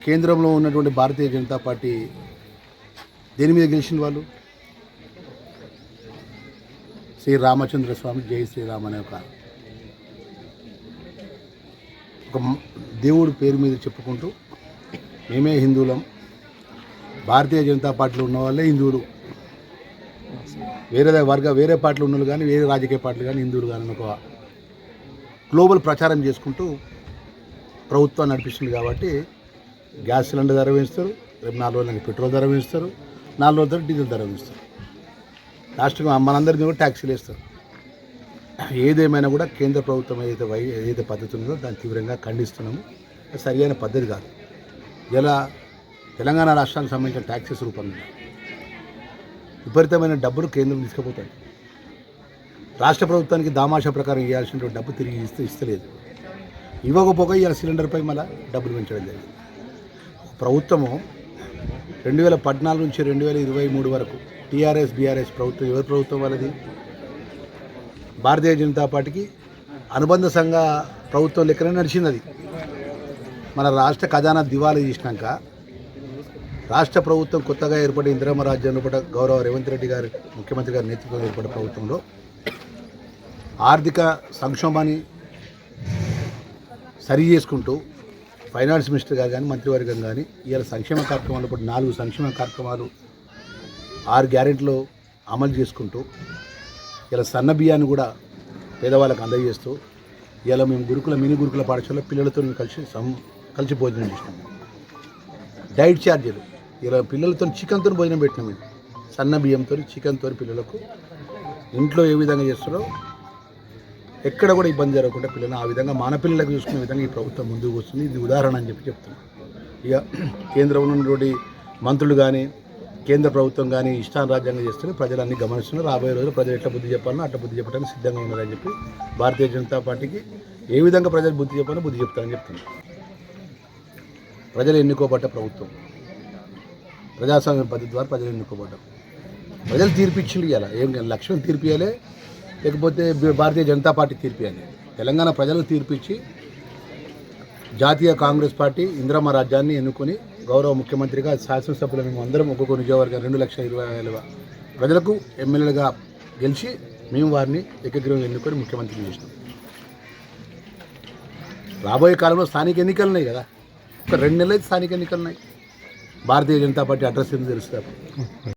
కేంద్రంలో ఉన్నటువంటి భారతీయ జనతా పార్టీ దేని మీద గెలిచిన వాళ్ళు శ్రీ రామచంద్ర స్వామి జై శ్రీరామ్ అనే ఒక దేవుడి పేరు మీద చెప్పుకుంటూ మేమే హిందువులం, భారతీయ జనతా పార్టీలో ఉన్న వాళ్ళే హిందువులు, వేరే పార్టీలు ఉన్న కానీ వేరే రాజకీయ పార్టీలు కానీ హిందువులు కానీ ఒక గ్లోబల్ ప్రచారం చేసుకుంటూ ప్రభుత్వాన్ని నడిపిస్తుంది. కాబట్టి గ్యాస్ సిలిండర్ ధర పెంచుతారు, రేపు 4 రోజులకి పెట్రోల్ ధర పెంచుతారు, 4 రోజుల డీజిల్ ధర పెంచుతారు, లాస్ట్గా మనందరినీ కూడా ట్యాక్సీలు వేస్తారు. ఏదేమైనా కూడా కేంద్ర ప్రభుత్వం ఏదైతే పద్ధతి ఉందో దాన్ని తీవ్రంగా ఖండిస్తున్నాము. అది సరియైన పద్ధతి కాదు. ఇలా తెలంగాణ రాష్ట్రానికి సంబంధించిన ట్యాక్సెస్ రూపంలో విపరీతమైన డబ్బులు కేంద్రం తీసుకుపోతాయి. రాష్ట్ర ప్రభుత్వానికి దామాషా ప్రకారం ఇవ్వాల్సిన డబ్బు తిరిగి ఇస్తలేదు. ఇవ్వకపోగా ఇవాళ సిలిండర్పై మళ్ళీ డబ్బులు పెంచడం జరిగింది. ప్రభుత్వము 2014 నుంచి 2023 వరకు టీఆర్ఎస్ బీఆర్ఎస్ ప్రభుత్వం, ఎవరి ప్రభుత్వం వాళ్ళది? భారతీయ జనతా పార్టీకి అనుబంధ సంఘ ప్రభుత్వం లెక్కనే నడిచింది. అది మన రాష్ట్ర ఖజానా దివాళీ తీసినాక రాష్ట్ర ప్రభుత్వం కొత్తగా ఏర్పడి ఇందిరమ్మ రాజ్యంలో పడ్డ గౌరవ రేవంత్ రెడ్డి గారి ముఖ్యమంత్రి గారి నేతృత్వంలో ఏర్పడిన ప్రభుత్వంలో ఆర్థిక సంక్షోభాన్ని సరి చేసుకుంటూ ఫైనాన్స్ మినిస్టర్ గారు కానీ మంత్రివర్గం కానీ ఇవాళ సంక్షేమ కార్యక్రమాలు ఇప్పుడు 4 సంక్షేమ కార్యక్రమాలు 6 గ్యారెంటీలు అమలు చేసుకుంటూ ఇలా సన్న బియ్యాన్ని కూడా పేదవాళ్ళకు అందజేస్తూ ఇలా మేము మినీ గురుకుల పాఠశాలలో పిల్లలతో కలిసి భోజనం చేసినాం. డైట్ ఛార్జీలు ఇలా పిల్లలతో చికెన్తో భోజనం పెట్టినాం. మేము సన్న బియ్యంతో చికెన్తో పిల్లలకు ఇంట్లో ఏ విధంగా చేస్తారో ఎక్కడ కూడా ఇబ్బంది జరగకుండా పిల్లలు ఆ విధంగా మన పిల్లలకు చూసుకునే విధంగా ఈ ప్రభుత్వం ముందుకు వస్తుంది. ఇది ఉదాహరణ అని చెప్తున్నాం. ఇక కేంద్రంలో ఉన్నటువంటి మంత్రులు కానీ కేంద్ర ప్రభుత్వం కానీ ఇష్టారాజ్యంగా చేస్తున్నారు. ప్రజలన్నీ గమనిస్తున్నారు. రాబోయే రోజులు ప్రజలు ఎట్లా బుద్ధి చెప్పాలనో అట్లా బుద్ధి చెప్పడానికి సిద్ధంగా ఉన్నారని చెప్పి భారతీయ జనతా పార్టీకి ఏ విధంగా ప్రజలు బుద్ధి చెప్పాలో బుద్ధి చెప్తారని చెప్తున్నారు. ప్రజలు ఎన్నుకోబడ్డ ప్రభుత్వం, ప్రజాస్వామ్య పద్ధతి ద్వారా ప్రజలు ఎన్నుకోబడ్డారు. ప్రజలు తీర్పిచ్చింది. ఇలా ఏం లక్ష్యం తీర్పియాలి, లేకపోతే భారతీయ జనతా పార్టీ తీర్పియాలి. తెలంగాణ ప్రజలు తీర్పిచ్చి జాతీయ కాంగ్రెస్ పార్టీ ఇందిరమ్మ రాజ్యాన్ని ఎన్నుకొని గౌరవ ముఖ్యమంత్రిగా శాసనసభ్యులు మేము అందరం ఒక్కొక్క నియోజకవర్గం 2,20,000 ప్రజలకు ఎమ్మెల్యేలుగా గెలిచి మేము వారిని ఏకగ్రీవం ఎన్నుకొని ముఖ్యమంత్రి చేసినాం. రాబోయే కాలంలో స్థానిక ఎన్నికలు ఉన్నాయి కదా, ఒక 2 నెలలు స్థానిక ఎన్నికలు ఉన్నాయి. భారతీయ జనతా పార్టీ అడ్రస్ ఎందుకు తెలుస్తుంది?